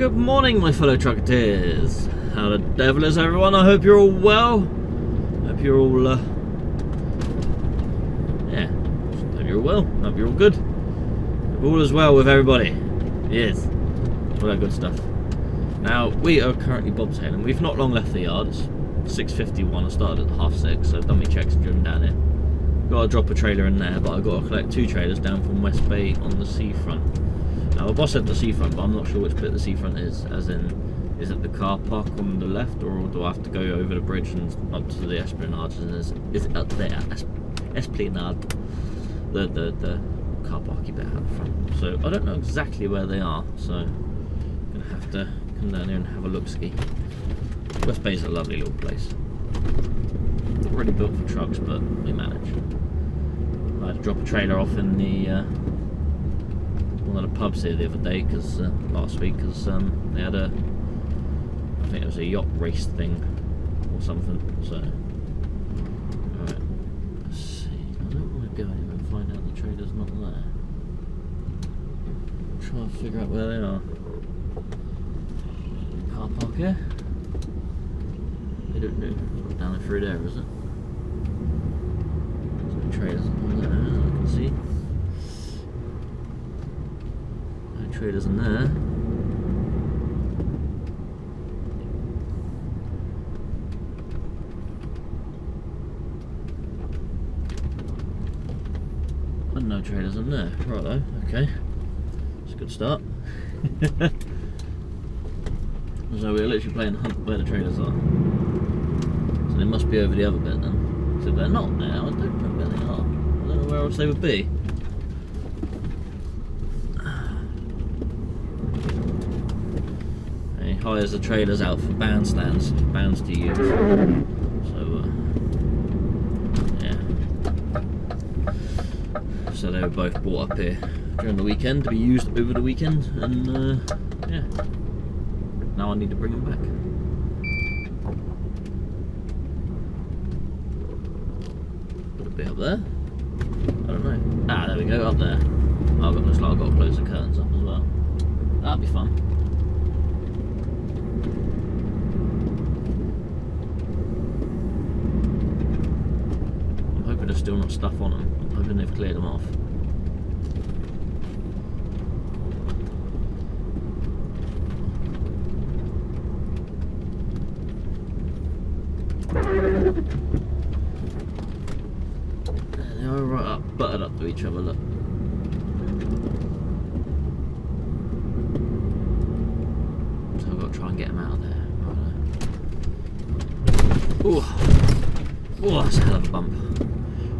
Good morning, my fellow trucketeers. How the devil is everyone? I hope you're all well. Hope you're all, yeah, hope you're all well. Hope you're all good. Hope all is well with everybody. Yes, all that good stuff. Now, we are currently bobtailing. We've not long left the yard. It's 6:51. I started at 6:30, so I've done my checks and driven down here. Got to drop a trailer in there, but I've got to collect 2 trailers down from West Bay on the seafront. Now, my boss said the seafront, but I'm not sure which bit the seafront is, as in, is it the car park on the left, or do I have to go over the bridge and up to the Esplanade? Is it up there? Esplanade, the car parky bit out front. So I don't know exactly where they are, so I'm going to have to come down here and have a look-ski. West Bay's a lovely little place. Not really built for trucks, but we manage. I had to drop a trailer off in the one of the pubs here the other day, because last week, because they had a, I think it was a yacht race thing or something. So, alright, let's see. I don't want to go anywhere and find out the trailer's not there. Try and figure out where they are. Car park here. They don't know. Down through there, is it? There's no trailers on there, I can see. No trailers in there. And no trailers in there. Right though, okay. It's a good start. So we're literally playing hunt where the trailers are. So they must be over the other bit then. So if they're not there, I don't know where they are. I don't know where else they would be. He hires the trailers out for bandstands, bands to use. So, yeah. So they were both brought up here during the weekend to be used over the weekend, and yeah. Now I need to bring them back. Would it be up there? I don't know. Ah, there we go, up there. Oh, looks like I've got to close the curtains up as well. That'll be fun. I'm hoping there's still not stuff on them. I'm hoping they've cleared them off. They are right up, butted up to each other, look. So I've got to try and get them out of there. Right. Oh, that's a hell of a bump.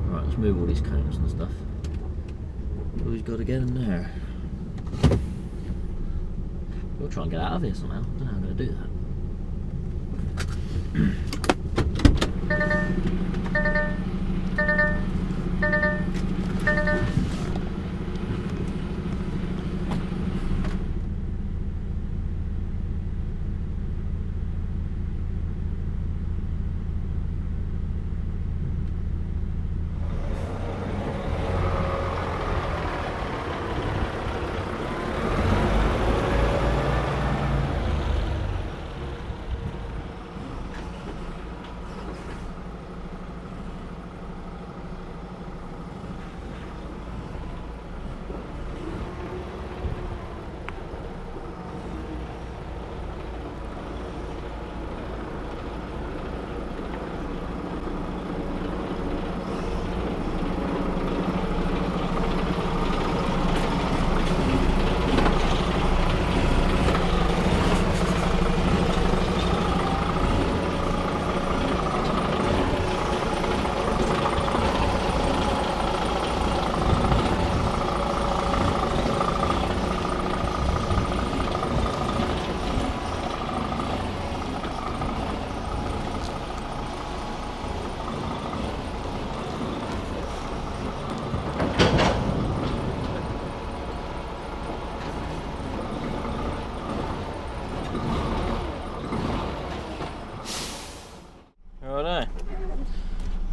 Right, let's move all these cones and stuff. We've got to get in there. We'll try and get out of here somehow. I don't know how I'm going to do that.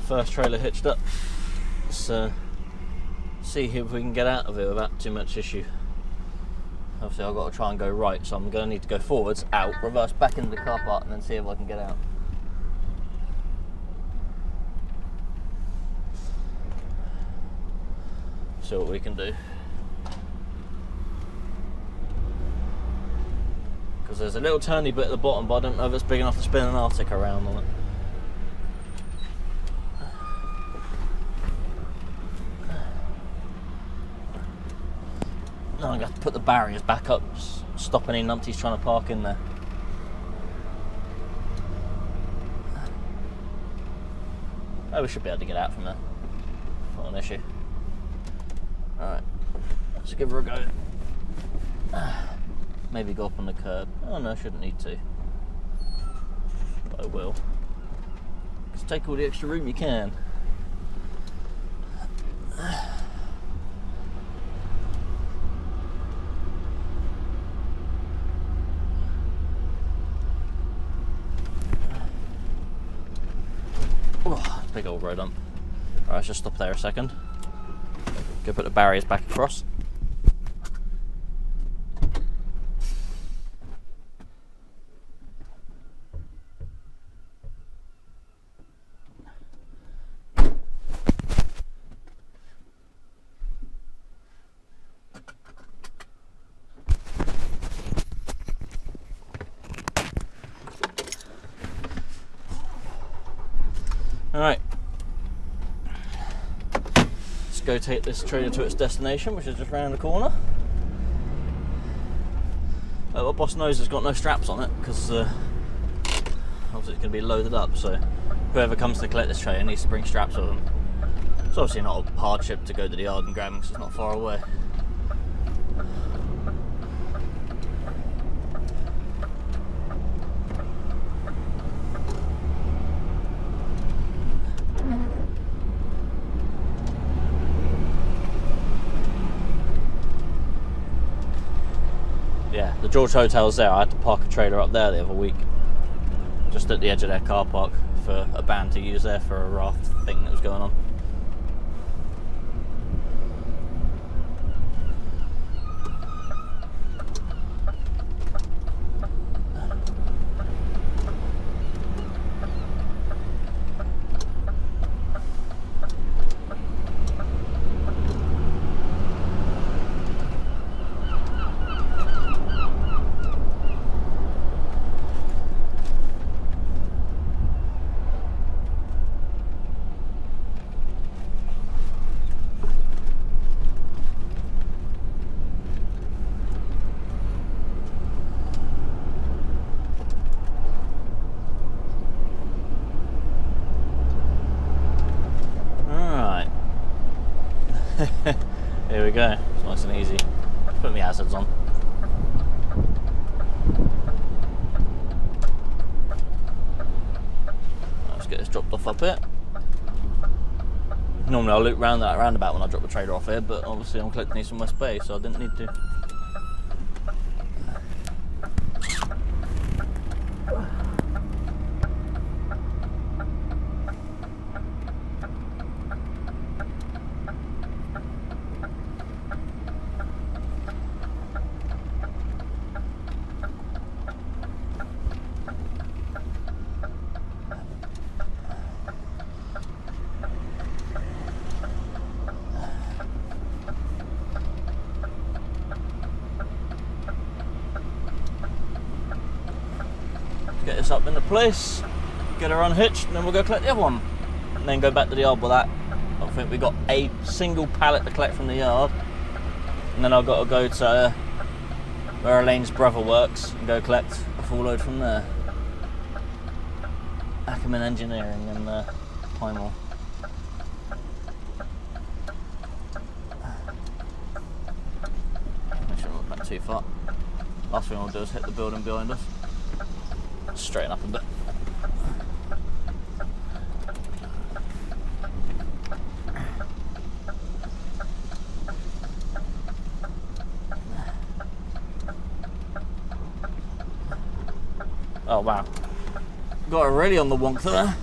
First trailer hitched up. Let's see if we can get out of it without too much issue. obviously I've got to try and go right, so I'm going to need to go forwards, out, reverse back into the car park, and then see if I can get out. See what we can do. Because there's a little turny bit at the bottom, but I don't know if it's big enough to spin an Arctic around on it. No, I'm going to have to put the barriers back up, stop any numpties trying to park in there. Oh, we should be able to get out from there. Not an issue. Alright, let's give her a go. Maybe go up on the curb. Oh no, I shouldn't need to. But I will. Just take all the extra room you can. Oh, big old road hump. Alright, let's just stop there a second. Go put the barriers back across. Alright, let's go take this trailer to its destination, which is just round the corner. Well, boss knows it's got no straps on it, because obviously it's going to be loaded up, so whoever comes to collect this trailer needs to bring straps with them. It's obviously not a hardship to go to the yard and grab them, because it's not far away. Yeah, the George Hotel's there. I had to park a trailer up there the other week, just at the edge of their car park, for a band to use there for a raft thing that was going on. Here we go. It's nice and easy. Put my hazards on. Let's get this dropped off up here. Normally I'll loop round that roundabout when I drop the trailer off here, but obviously I'm collecting these from West Bay, so I didn't need to. Get this up into place, get her unhitched, and then we'll go collect the other one. And then go back to the yard with that. I think we got a single pallet to collect from the yard. And then I've got to go to where Elaine's brother works and go collect a full load from there. Ackerman Engineering in Pinewell. Make sure I'm not back too far. Last thing I'll do is hit the building behind us. Straighten up a bit. Oh wow. Got it really on the wonk there.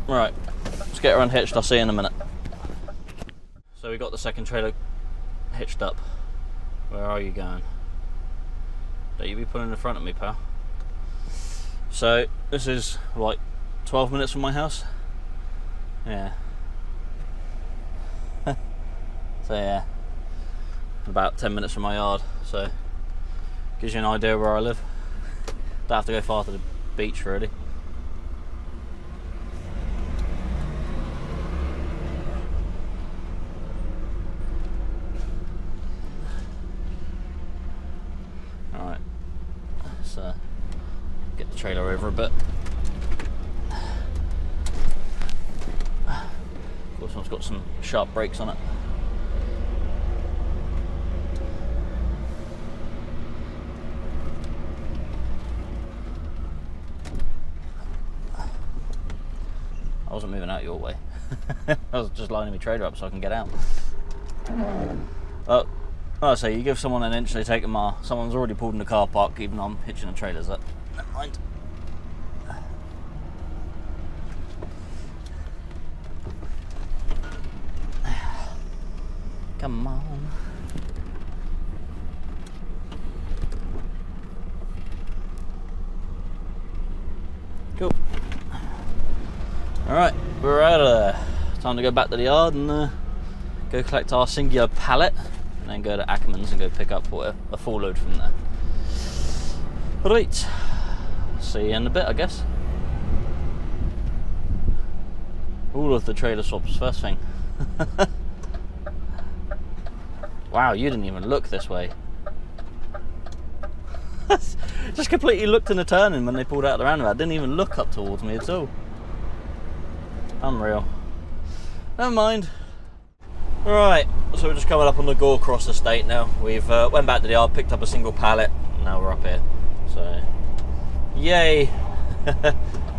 Right, let's get her unhitched. I'll see you in a minute. So we got the second trailer hitched up. Where are you going? Don't you be pulling in front of me, pal. So this is like 12 minutes from my house. Yeah. So yeah, about 10 minutes from my yard. So gives you an idea where I live. Don't have to go far to the beach really. Alright, let's get the trailer over a bit. Of course, one's got some sharp brakes on it. I wasn't moving out your way. I was just lining my trailer up so I can get out. Oh, so you give someone an inch, they take a mile. Someone's already pulled in the car park, even though I'm hitching the trailers up. Never mind. Come on. Cool. Alright, we're out of there. Time to go back to the yard and go collect our singular pallet. And then go to Ackerman's and go pick up a full load from there. Right, see you in a bit, I guess. All of the trailer swaps first thing. Wow, you didn't even look this way. Just completely looked in the turning when they pulled out the roundabout. Didn't even look up towards me at all. Unreal. Never mind. Right, so we're just coming up on the Gore Cross estate now. We've went back to the yard, picked up a single pallet, and now we're up here. So, yay!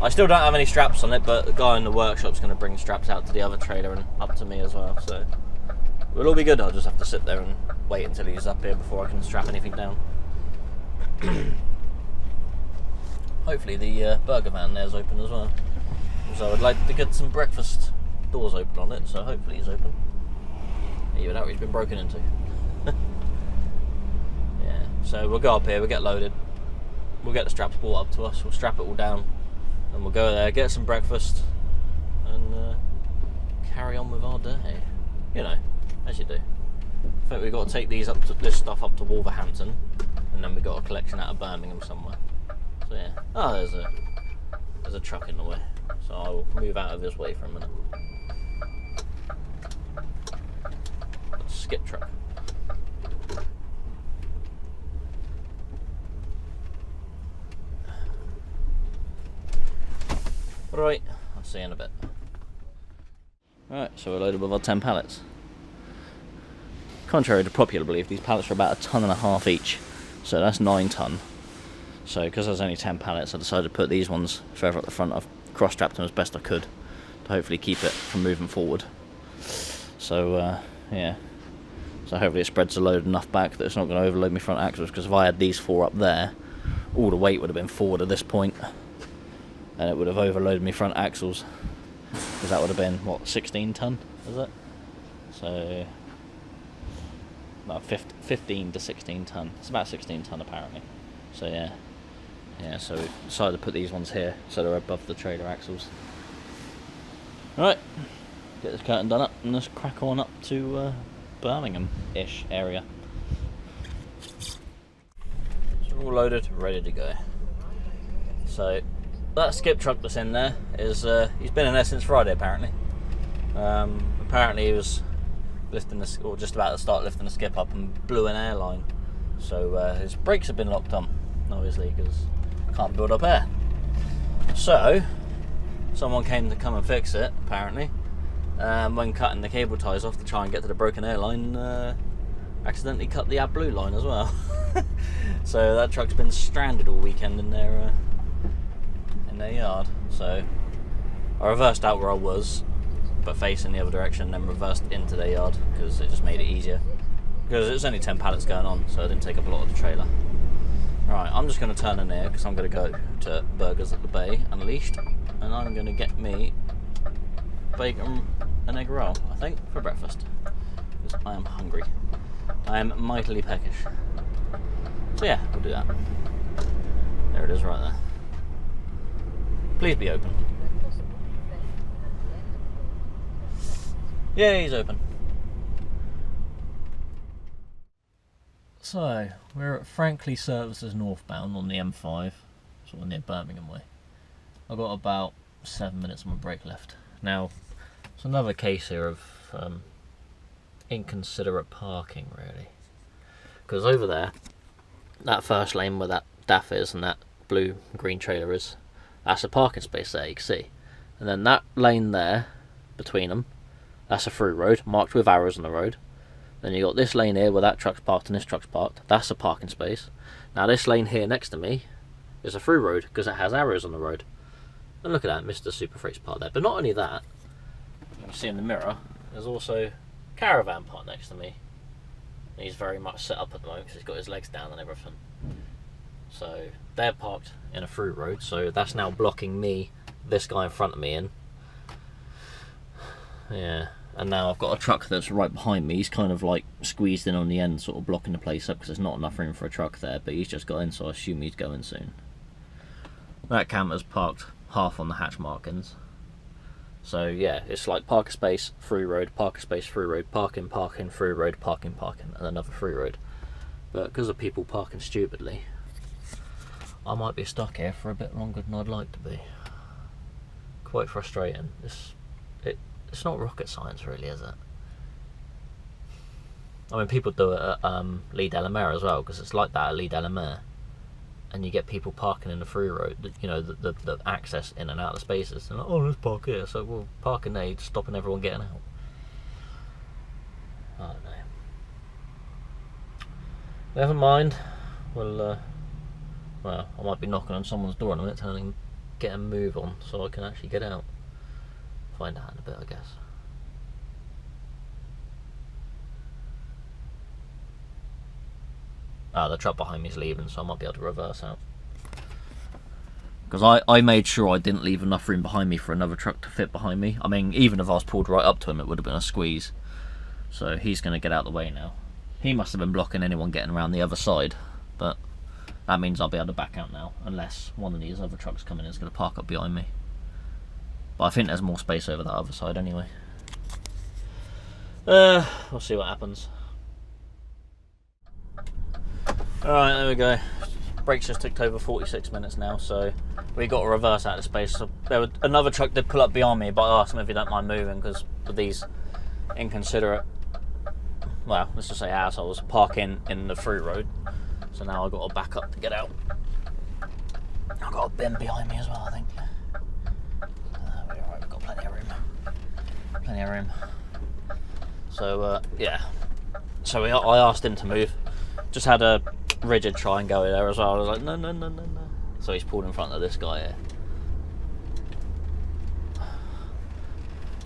I still don't have any straps on it, but the guy in the workshop's going to bring straps out to the other trailer and up to me as well. So, it'll all be good. I'll just have to sit there and wait until he's up here before I can strap anything down. Hopefully the burger van there's open as well. So I'd like to get some breakfast. Doors open on it, so hopefully he's open. Even though he's been broken into. Yeah, so we'll go up here, we'll get loaded, we'll get the straps brought up to us, we'll strap it all down, and we'll go there, get some breakfast, and carry on with our day. You know, as you do. I think we've got to take this stuff up to Wolverhampton, and then we've got a collection out of Birmingham somewhere. So yeah. Oh, there's a truck in the way, so I'll move out of his way for a minute. Skip truck. Right, I'll see you in a bit. Right, so we're loaded with our 10 pallets. Contrary to popular belief, these pallets are about 1.5 tons each, so that's 9 ton. So because there's only 10 pallets, I decided to put these ones further up the front. I've cross-strapped them as best I could to hopefully keep it from moving forward. So yeah. So hopefully it spreads the load enough back that it's not going to overload my front axles, because if I had these 4 up there, all the weight would have been forward at this point, and it would have overloaded my front axles, because that would have been, what, 16 ton, is it? So, no, 15 to 16 ton. It's about 16 ton apparently. So yeah. Yeah, so we decided to put these ones here, so they're above the trailer axles. Right, get this curtain done up, and let's crack on up to Birmingham-ish area. So we're all loaded, ready to go. So that skip truck that's in there is he's been in there since Friday apparently. Apparently he was lifting the, or just about to start lifting the skip up, and blew an airline. So his brakes have been locked on, obviously, because can't build up air. So someone came to come and fix it apparently. When cutting the cable ties off to try and get to the broken airline, accidentally cut the AdBlue line as well. So that truck's been stranded all weekend in their yard. So I reversed out where I was, but facing the other direction, then reversed into their yard because it just made it easier. Because it was only 10 pallets going on, so it didn't take up a lot of the trailer. Right, I'm just going to turn in here because I'm going to go to Burgers at the Bay Unleashed, and I'm going to get me bacon and egg roll, I think, for breakfast. Because I am hungry. I am mightily peckish. So yeah, we'll do that. There it is right there. Please be open. Yeah, he's open. So, we're at Frankly Services northbound on the M5, sort of near Birmingham way. I've got about 7 minutes of my break left. Now, it's another case here of inconsiderate parking, really. Because over there, that first lane where that DAF is and that blue green trailer is, that's a parking space there, you can see. And then that lane there, between them, that's a through road, marked with arrows on the road. Then you got this lane here where that truck's parked and this truck's parked. That's a parking space. Now this lane here next to me is a through road because it has arrows on the road. And look at that, Mr. Super Freight's parked there. But not only that, you can see in the mirror, there's also caravan parked next to me. And he's very much set up at the moment because he's got his legs down and everything. So they're parked in a through road, so that's now blocking me, this guy in front of me in. Yeah. And now I've got a truck that's right behind me. He's kind of like squeezed in on the end, sort of blocking the place up because there's not enough room for a truck there, but he's just got in, so I assume he's going soon. That camper's parked half on the hatch markings. So yeah, it's like park a space, through road, park a space, through road, parking, parking, through road, parking, parking, and another through road. But because of people parking stupidly, I might be stuck here for a bit longer than I'd like to be. Quite frustrating. It's not rocket science, really, is it? I mean, people do it at Lee Delamere as well, because it's like that at Lee Delamere. And you get people parking in the through road, you know, the access in and out of the spaces. And like, oh, let's park here. So, well, parking there, stopping everyone getting out. I don't know. Never mind. Well, I might be knocking on someone's door in a minute, telling them get a move on so I can actually get out. Find out in a bit, I guess. The truck behind me is leaving, so I might be able to reverse out. Because I made sure I didn't leave enough room behind me for another truck to fit behind me. I mean, even if I was pulled right up to him, it would have been a squeeze. So he's going to get out of the way now. He must have been blocking anyone getting around the other side, but that means I'll be able to back out now, unless one of these other trucks coming in is going to park up behind me. But I think there's more space over that other side anyway. We'll see what happens. Alright, there we go. Brakes just ticked over 46 minutes now, so we got to reverse out of space. So another truck did pull up behind me, but I asked him if he don't mind moving, because of these inconsiderate, well, let's just say assholes, parking in the through road. So now I've got to back up to get out. I've got a bin behind me as well, I think. We've got plenty of room. Plenty of room. So, yeah. So I asked him to move. Just had a rigid try and go there as well. I was like, no. So he's pulled in front of this guy here.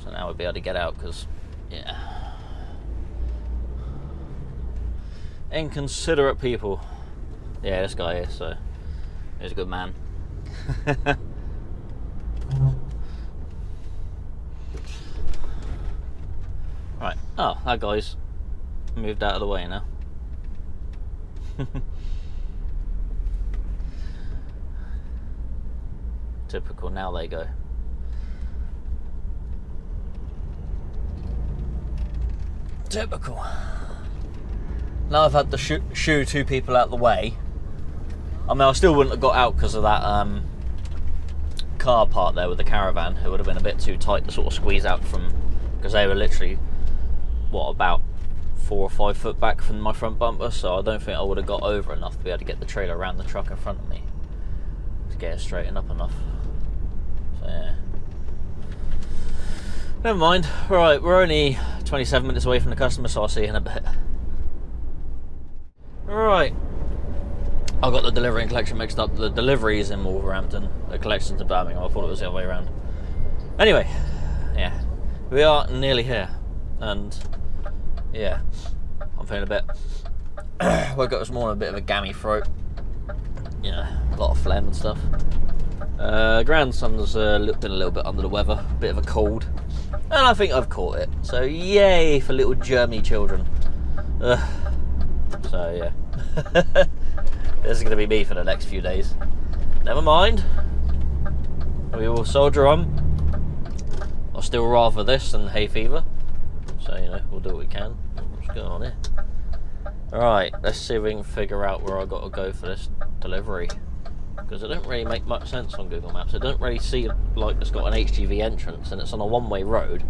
So now we'll be able to get out because, yeah. Inconsiderate people. Yeah, this guy here, so he's a good man. Right. Oh, that guy's moved out of the way now. Typical, now they go. Typical. Now I've had to shoo two people out the way. I mean, I still wouldn't have got out because of that car part there with the caravan. It would have been a bit too tight to sort of squeeze out from, because they were literally, what, about 4 or 5 foot back from my front bumper, so I don't think I would have got over enough to be able to get the trailer around the truck in front of me to get it straightened up enough. So yeah, never mind. Right, we're only 27 minutes away from the customer, so I'll see you in a bit. Right, I got the delivery and collection mixed up. The delivery is in Wolverhampton, the collection's in Birmingham. I thought it was the other way around. Anyway, yeah, we are nearly here, and yeah, I'm feeling a bit. Woke up this morning with a bit of a gammy throat. Yeah, a lot of phlegm and stuff. Grandson's been a little bit under the weather, a bit of a cold. And I think I've caught it. So yay for little germy children. So yeah. This is going to be me for the next few days. Never mind. We will soldier on. I'll still rather this than hay fever. So, you know, we'll do what we can. What's going on here? Alright, let's see if we can figure out where I got to go for this delivery. Because it don't really make much sense on Google Maps. It don't really see like it's got an HGV entrance and it's on a one-way road.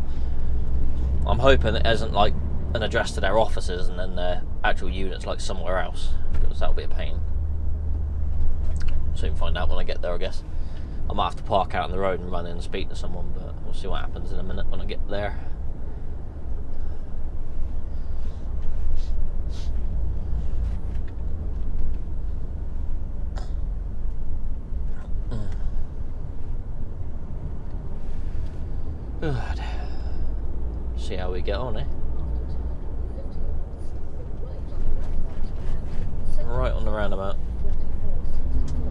I'm hoping it isn't like an address to their offices and then their actual units like somewhere else. Because that'll be a pain. Soon find out when I get there, I guess. I might have to park out on the road and run in and speak to someone, but we'll see what happens in a minute when I get there. Good. See how we get on, eh? Right on the roundabout.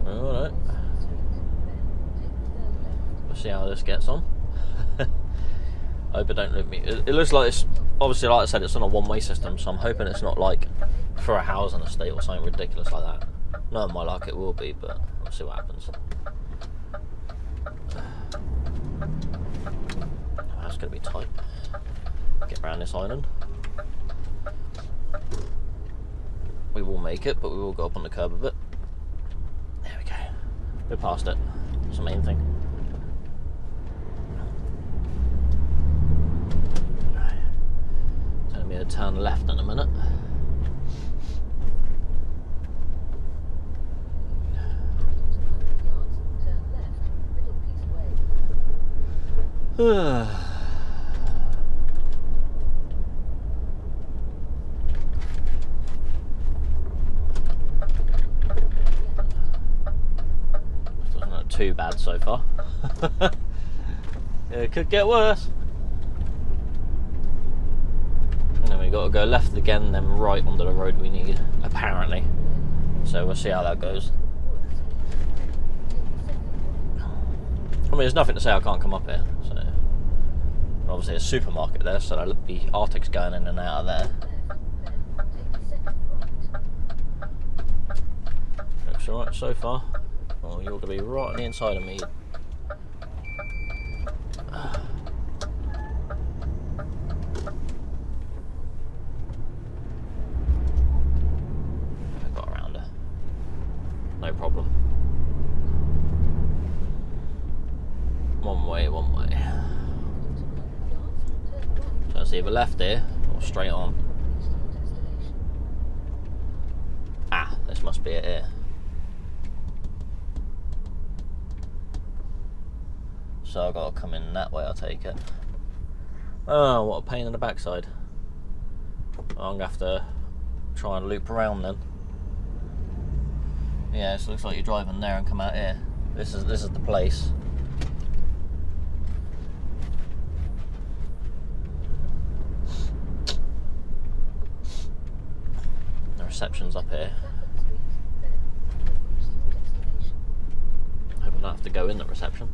Alright. We'll see how this gets on. I hope it don't leave me. It looks like it's, obviously like I said, it's on a one-way system, so I'm hoping it's not like for a housing estate or something ridiculous like that. Knowing my luck it will be, but we'll see what happens. That's going to be tight. Get around this island. We will make it, but we will go up on the curb a bit. There we go. We're past it. That's the main thing. Telling me to turn left in a minute. Too bad so far. It could get worse. And then we got to go left again, then right onto the road we need, apparently. So we'll see how that goes. I mean, there's nothing to say I can't come up here. So obviously a supermarket there, so there'll be Arctics going in and out of there. Looks alright so far. Oh, you're going to be right on the inside of me. I got around her. No problem. One way, one way. So it's either left here or straight on. Ah, this must be it here. So I've got to come in that way, I'll take it. Oh, what a pain in the backside. I'm going to have to try and loop around then. Yeah, it looks like you're driving there and come out here. This is the place. The reception's up here. Hope I don't have to go in the reception.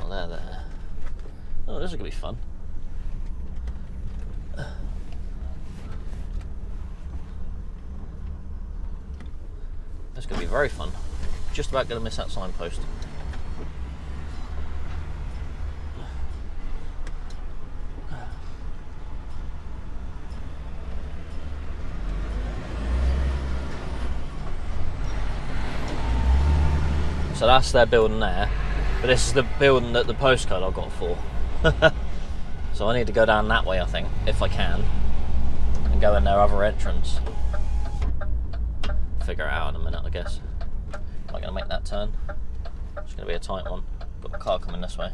There. Oh, this is going to be fun. This is going to be very fun. Just about going to miss that signpost. So that's their building there. But this is the building that the postcode I got for. So I need to go down that way, I think, if I can. And go in their other entrance. Figure it out in a minute, I guess. Am I going to make that turn? It's going to be a tight one. Got the car coming this way.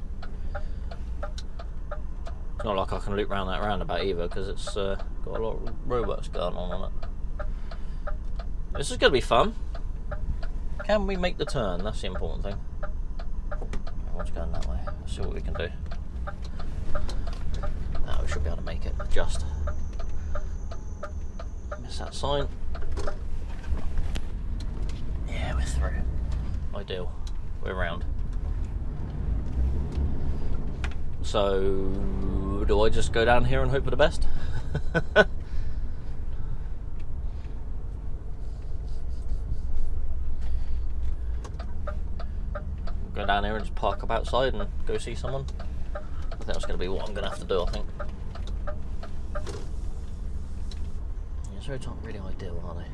It's not like I can loop round that roundabout either, because it's got a lot of roadworks going on it. This is going to be fun. Can we make the turn? That's the important thing. Everyone's going that way. Let's see what we can do. Now we should be able to make it. Just miss that sign. Yeah, we're through. Ideal. We're around. So, do I just go down here and hope for the best? Go down here and just park up outside and go see someone. I think that's going to be what I'm going to have to do, I think. These roads aren't really ideal, are they?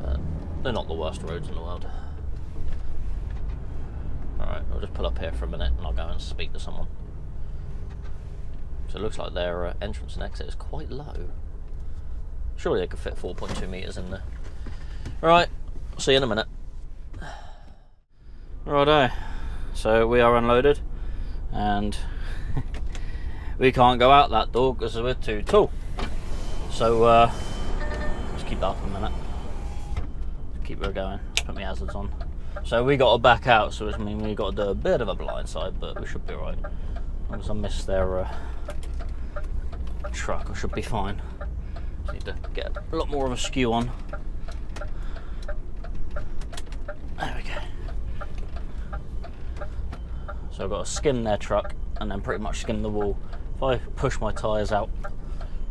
But they're not the worst roads in the world. Alright, I'll just pull up here for a minute and I'll go and speak to someone. So it looks like their entrance and exit is quite low. Surely they could fit 4.2 metres in there. Alright, see you in a minute. Righto, so we are unloaded and we can't go out that door because we're too tall. So let's keep that for a minute. Let's keep her going. Let's put my hazards on. So we got to back out, so it means we got to do a bit of a blind side, but we should be alright. As long as I miss their truck, I should be fine. Just need to get a lot more of a skew on. There we go. So I've got to skim their truck and then pretty much skim the wall. If I push my tyres out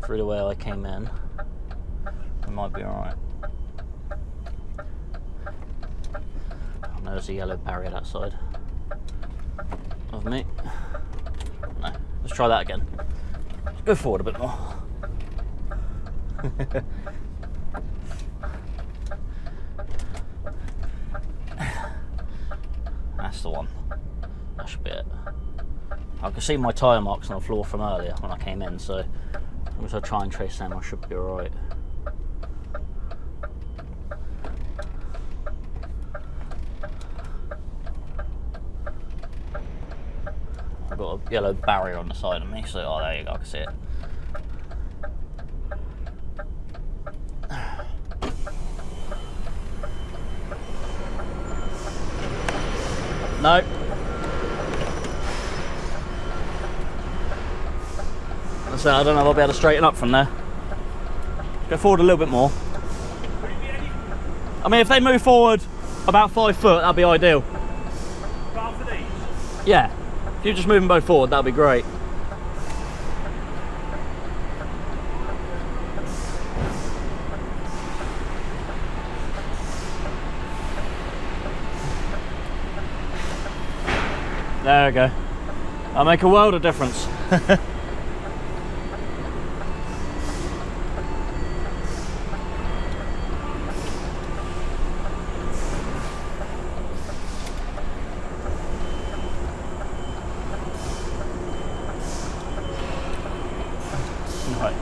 through the way I came in, I might be alright. Oh, there's a yellow barrier that side of me. No, let's try that again. Let's go forward a bit more. That's the one. That should be it. I can see my tyre marks on the floor from earlier when I came in, so as I try and trace them, I should be alright. I've got a yellow barrier on the side of me, so oh, there you go, I can see it. No. So I don't know if I'll be able to straighten up from there. Go forward a little bit more. I mean, if they move forward about 5 foot, that'd be ideal. For these? Yeah. If you just move them both forward, that'd be great. There we go. That'll make a world of difference. Right.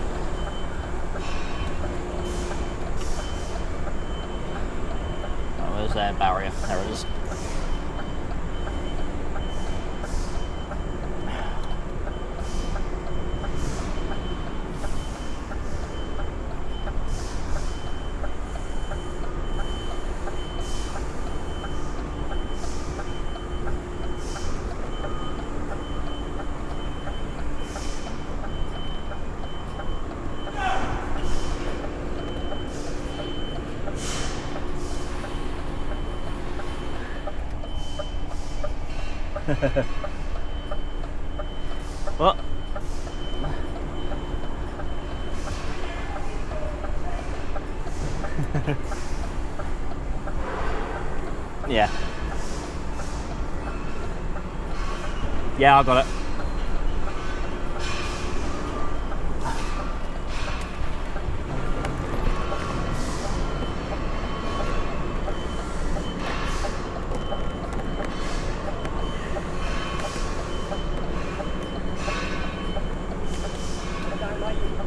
Oh, there's their barrier. There it is. What? Yeah. Yeah, I got it.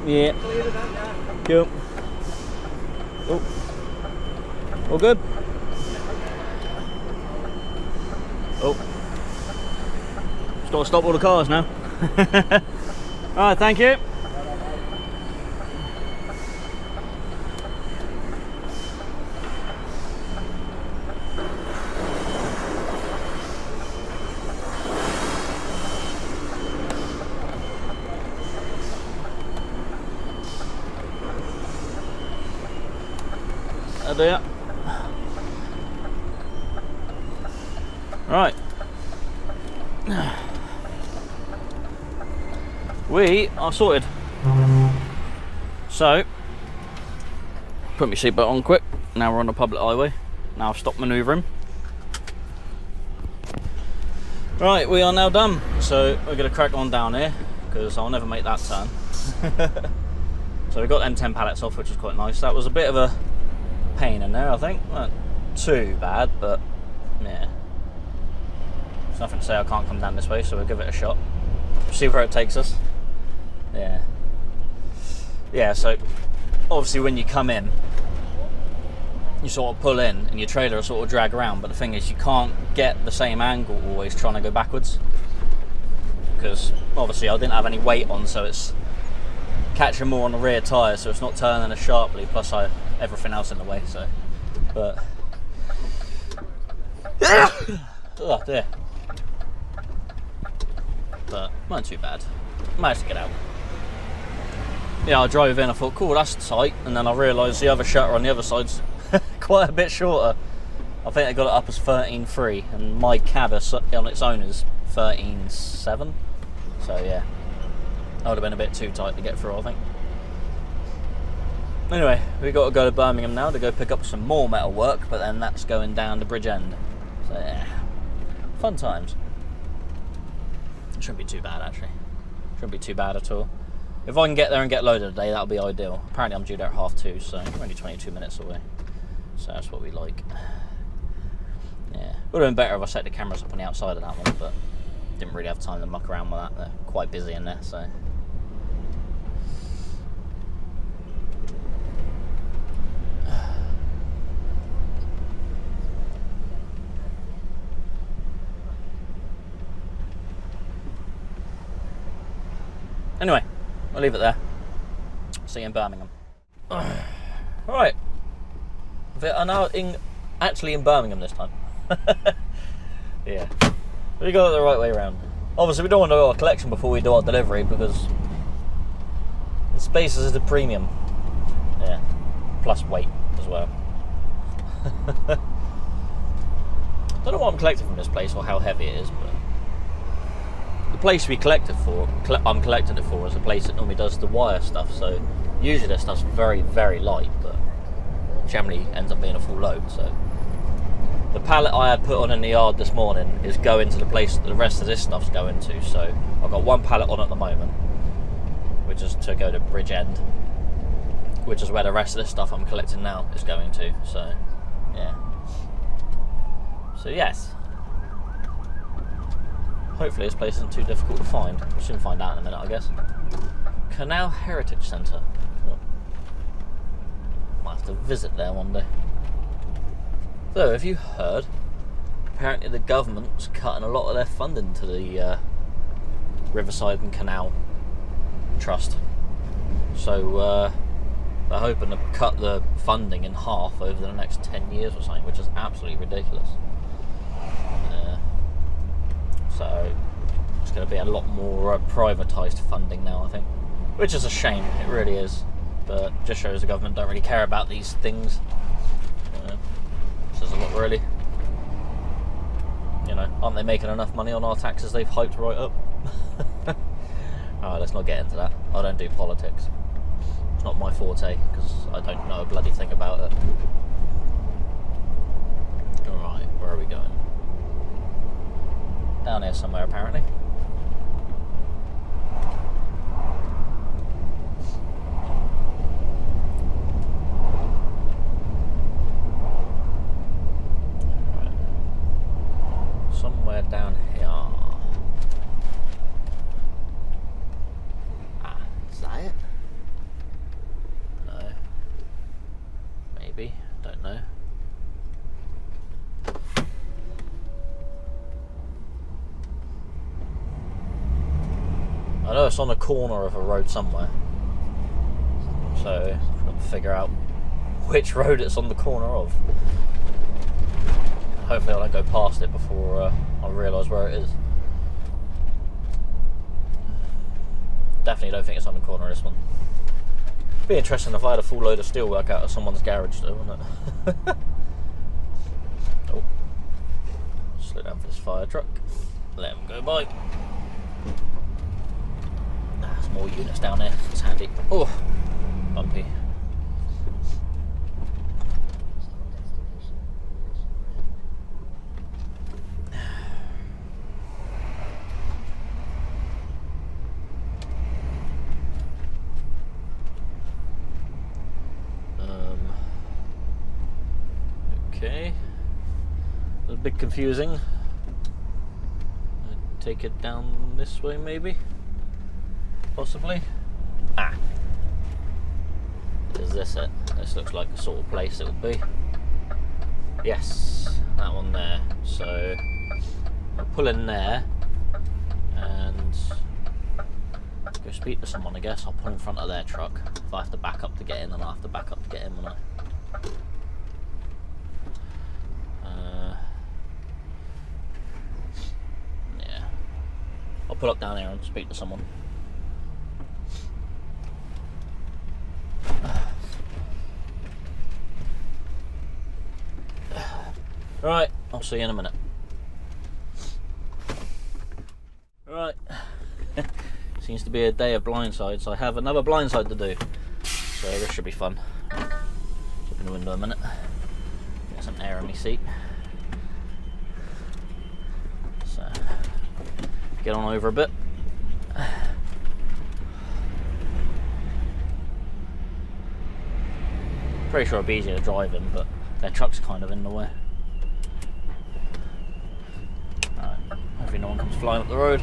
Yeah. Cool. Oh. All good? Oh. Just got to stop all the cars now. Alright, thank you. I'll do it. Right. We are sorted. So, put my seatbelt on quick. Now we're on a public highway. Now I've stopped manoeuvring. Right, we are now done. So we're going to crack on down here because I'll never make that turn. So we got them 10 pallets off, which was quite nice. That was a bit of a pain in there, I think. Not too bad, but yeah. There's nothing to say I can't come down this way, so we'll give it a shot. See where it takes us. Yeah, so obviously when you come in, you sort of pull in and your trailer will sort of drag around, but the thing is you can't get the same angle always trying to go backwards, because obviously I didn't have any weight on, so it's catching more on the rear tyre, so it's not turning as sharply, plus everything else in the way, so, but oh dear, but not too bad. Managed to get out. Yeah, I drove in, I thought, cool, that's tight, and then I realised the other shutter on the other side's quite a bit shorter. I think they got it up as 13.3, and my cab on its own is 13.7, so yeah, that would have been a bit too tight to get through, I think. Anyway, we've got to go to Birmingham now to go pick up some more metal work, but then that's going down to Bridgend, so yeah, fun times. It shouldn't be too bad, actually. Shouldn't be too bad at all. If I can get there and get loaded today, that'll be ideal. Apparently I'm due there at 2:30, so we're only 22 minutes away. So that's what we like. Yeah, would have been better if I set the cameras up on the outside of that one, but didn't really have time to muck around with that. They're quite busy in there, so. Anyway, I'll leave it there. See you in Birmingham. Right. We are now actually in Birmingham this time. Yeah. We got it the right way around. Obviously, we don't want to do our collection before we do our delivery because the space is a premium. Yeah. Plus weight as well. Don't know what I'm collecting from this place or how heavy it is, but the place we collected for, I'm collecting it for, is a place that normally does the wire stuff, so usually this stuff's very, very light, but generally ends up being a full load. So the pallet I had put on in the yard this morning is going to the place that the rest of this stuff's going to, so I've got one pallet on at the moment, which is to go to Bridgend, which is where the rest of this stuff I'm collecting now is going to, so yeah. So yes. Hopefully this place isn't too difficult to find. We'll soon find out in a minute, I guess. Canal Heritage Centre. Oh. Might have to visit there one day. So, have you heard? Apparently the government's cutting a lot of their funding to the Riverside and Canal Trust. So, they're hoping to cut the funding in half over the next 10 years or something, which is absolutely ridiculous. So it's going to be a lot more privatised funding now, I think, which is a shame. It really is, but just shows the government don't really care about these things. Says a lot, really. You know, aren't they making enough money on our taxes they've hiked right up? Alright, let's not get into that. I don't do politics. It's not my forte because I don't know a bloody thing about it. Alright, where are we going? Down here somewhere, apparently. Right. Somewhere down here. Ah, is that it? No. Maybe. Don't know. I know it's on the corner of a road somewhere, so I've got to figure out which road it's on the corner of. Hopefully I don't go past it before I realise where it is. Definitely don't think it's on the corner of this one. It'd be interesting if I had a full load of steelwork out of someone's garage though, wouldn't it? Oh. Slow down for this fire truck. Let him go by. more units down here. It's handy. Oh, bumpy. Okay. A bit confusing. Take it down this way, maybe? Possibly? Ah. Is this it? This looks like the sort of place it would be. Yes, that one there. So, I'll pull in there and go speak to someone, I guess. I'll pull in front of their truck. If I have to back up to get in, then I'll have to back up to get in, won't I? I'll pull up down here and speak to someone. Right, I'll see you in a minute. Right, seems to be a day of blindsides. I have another blindside to do, so this should be fun. Open the window a minute, get some air in my seat. So, get on over a bit. Pretty sure it'd be easier to drive in, but their truck's kind of in the way. Alright, hopefully no one comes flying up the road.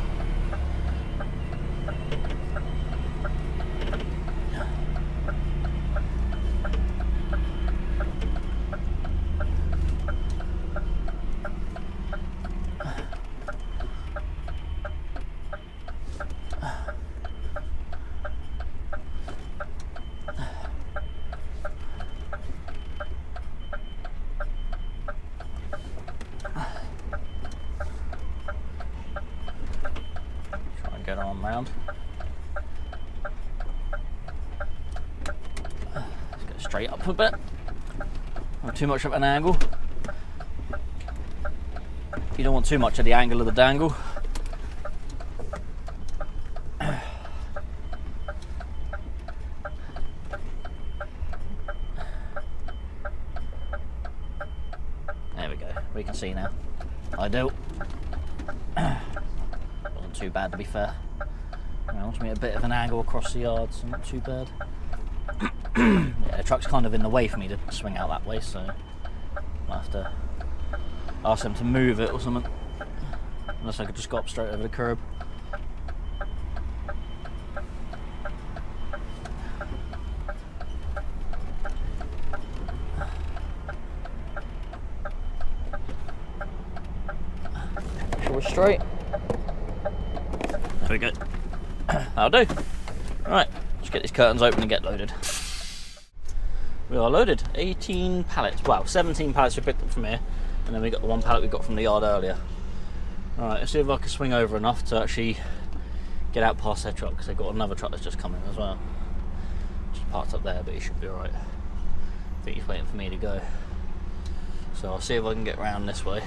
Get on round. Let's go straight up a bit. Not too much of an angle. You don't want too much of the angle of the dangle. There we go. We can see now. I do. Too bad, to be fair. I want me a bit of an angle across the yard, so not too bad. Yeah, the truck's kind of in the way for me to swing out that way, so I'll have to ask them to move it or something. Unless I could just go up straight over the curb. Make sure we're straight. There we go. That'll do. Right, let's get these curtains open and get loaded. We are loaded. 18 pallets. Well, 17 pallets we picked up from here, and then we got the one pallet we got from the yard earlier. Alright, let's see if I can swing over enough to actually get out past their truck, because they've got another truck that's just coming as well. Just parked up there, but he should be alright. I think he's waiting for me to go. So I'll see if I can get round this way.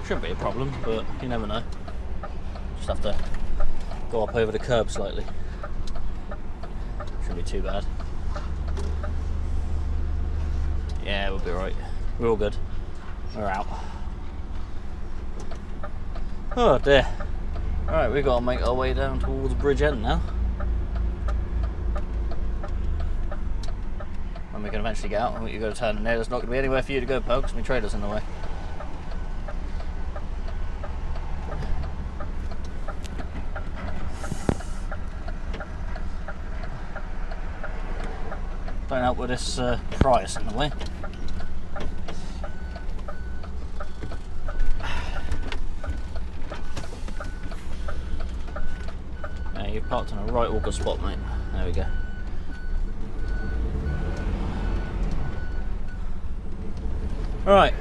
Shouldn't be a problem, but you never know. Just have to go up over the curb slightly. Shouldn't be too bad. Yeah, we'll be right. We're all good. We're out. Oh dear. Alright, we've got to make our way down towards Bridgend now. And we can eventually get out, and you've got to turn in there. There's not going to be anywhere for you to go, pal, because my trailer's in the way. Don't help with this price in the way. Now you've parked in a right awkward spot, mate. There we go. Right.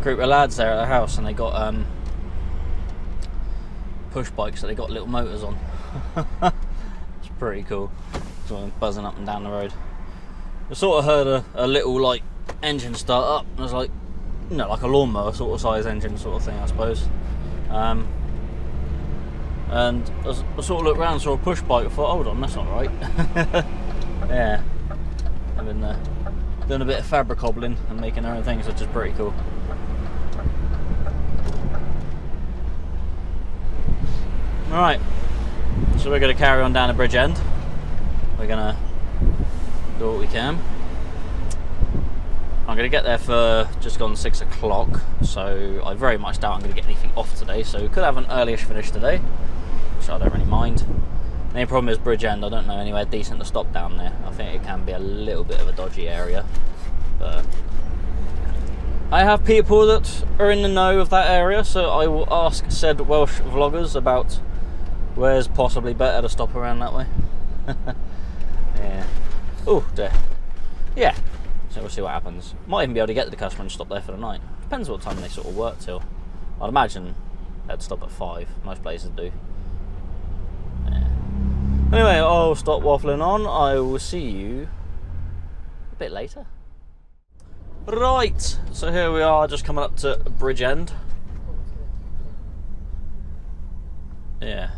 Group of lads there at the house, and they got push bikes that they got little motors on. Pretty cool. So I'm buzzing up and down the road. I sort of heard a little like engine start up, and it was like, you know, like a lawnmower sort of size engine sort of thing, I suppose. And I sort of looked around, saw a push bike. I thought, hold on, that's not right. Yeah, I've been doing a bit of fabric cobbling and making our own things, which is pretty cool. Alright, so we're going to carry on down to Bridgend. We're going to do what we can. I'm going to get there for just gone 6 o'clock, so I very much doubt I'm going to get anything off today, so we could have an early-ish finish today, which I don't really mind. The only problem is Bridgend, I don't know anywhere decent to stop down there. I think it can be a little bit of a dodgy area, but I have people that are in the know of that area, so I will ask said Welsh vloggers about where's possibly better to stop around that way. Yeah. Oh dear. Yeah. So we'll see what happens. Might even be able to get to the customer and stop there for the night. Depends what time they sort of work till. I'd imagine they'd stop at 5. Most places do. Yeah. Anyway, I'll stop waffling on. I will see you a bit later. Right. So here we are, just coming up to Bridgend. Yeah.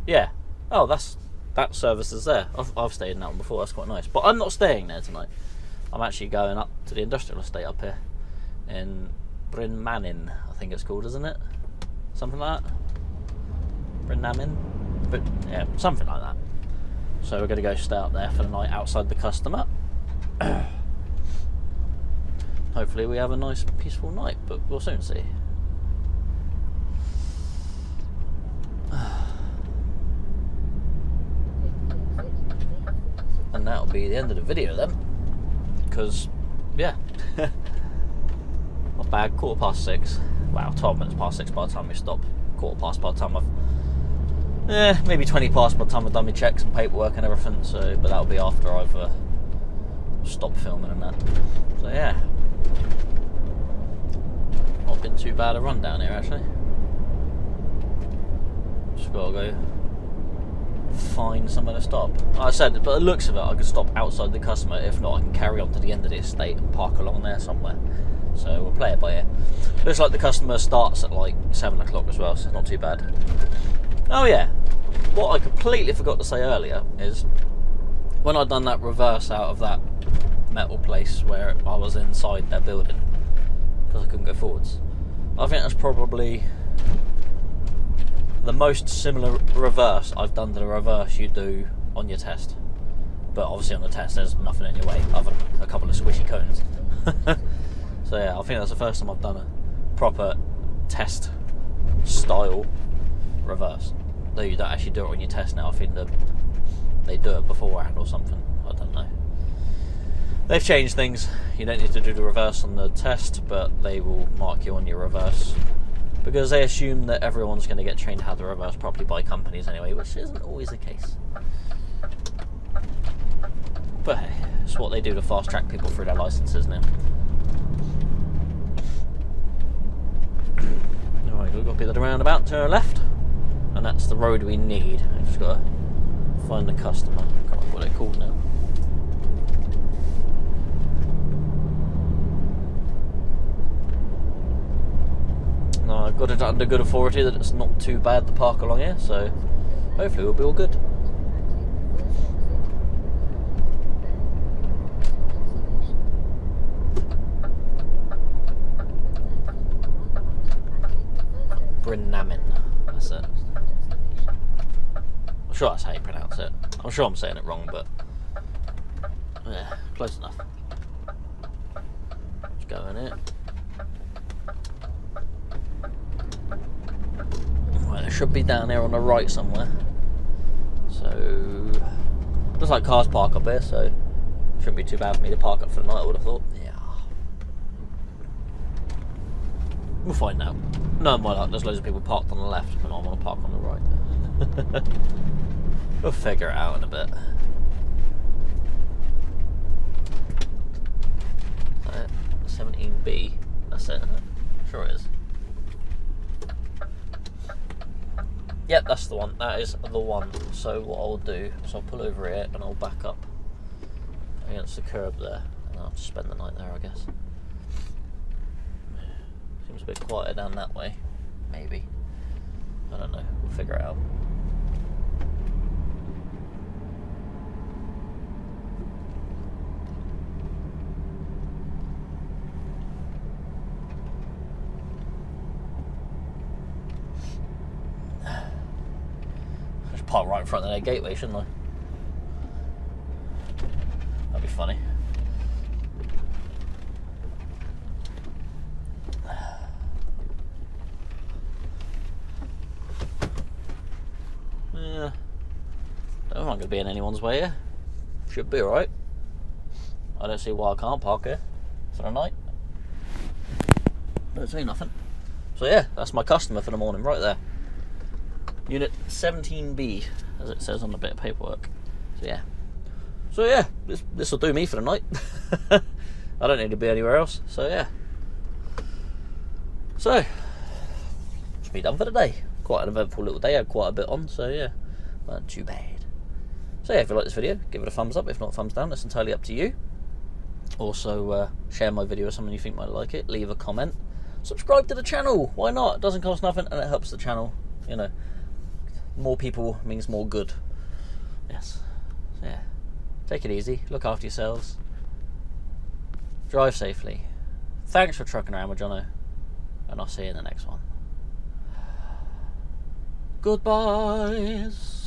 Yeah. Oh, that service is there. I've stayed in that one before. That's quite nice. But I'm not staying there tonight. I'm actually going up to the industrial estate up here in Birmingham, I think it's called, isn't it? Something like that. Birmingham, but yeah, something like that. So we're going to go stay up there for the night outside the customer. Hopefully we have a nice peaceful night, but we'll soon see. And that'll be the end of the video then. Because, yeah, not bad. 6:15. Wow, 12 minutes past 6 by the time we stop. 15:15 by the time I've, maybe 20 past by the time I've done my checks and paperwork and everything. So, but that'll be after I've stopped filming and that. So yeah, not been too bad a run down here actually. Just gotta go find somewhere to stop. Like I said, but the looks of it, I could stop outside the customer. If not, I can carry on to the end of the estate and park along there somewhere. So we'll play it by ear. Looks like the customer starts at like 7 o'clock as well, so it's not too bad. Oh yeah, what I completely forgot to say earlier is when I'd done that reverse out of that metal place where I was inside their building because I couldn't go forwards. I think that's probably the most similar reverse I've done to the reverse you do on your test. But obviously on the test there's nothing in your way other than a couple of squishy cones. So yeah, I think that's the first time I've done a proper test style reverse. Though you don't actually do it on your test now, I think they do it beforehand or something, I don't know. They've changed things. You don't need to do the reverse on the test, but they will mark you on your reverse because they assume that everyone's going to get trained how to reverse properly by companies anyway, which isn't always the case. But hey, it's what they do to fast track people through their licenses now. Alright, we've got to be the roundabout, turn left, and that's the road we need. I've just got to find the customer. I can't remember what they're called now. No, I've got it under good authority that it's not too bad to park along here, so hopefully we'll be all good. Birmingham, that's it. I'm sure that's how you pronounce it. I'm sure I'm saying it wrong, but yeah, close enough. Let's go in it. Right, it should be down there on the right somewhere. So looks like cars park up here, so shouldn't be too bad for me to park up for the night, I would have thought. Yeah. We'll find out. No, more like there's loads of people parked on the left, but I want to park on the right. We'll figure it out in a bit. 17B, that's it, isn't it? Sure it is. Yep, that's the one. That is the one. So what I'll do is I'll pull over here and I'll back up against the curb there, and I'll have to spend the night there, I guess. Seems a bit quieter down that way, maybe. I don't know. We'll figure it out. Just park right in front of their gateway, shouldn't I? That'd be funny. Yeah. I'm not going to be in anyone's way here. Should be alright. I don't see why I can't park here for the night. Don't see nothing. So yeah, that's my customer for the morning right there. Unit 17B, as it says on the bit of paperwork. So yeah, this will do me for the night. I don't need to be anywhere else. So yeah. So it's me done for the day. Quite an eventful little day. I had quite a bit on. So yeah, not too bad. So yeah, if you like this video, give it a thumbs up. If not, thumbs down. That's entirely up to you. Also, share my video with someone you think might like it. Leave a comment. Subscribe to the channel. Why not? It doesn't cost nothing, and it helps the channel. You know, more people means more good. Yes. So yeah. Take it easy. Look after yourselves. Drive safely. Thanks for trucking around with Jono, and I'll see you in the next one. Goodbyes.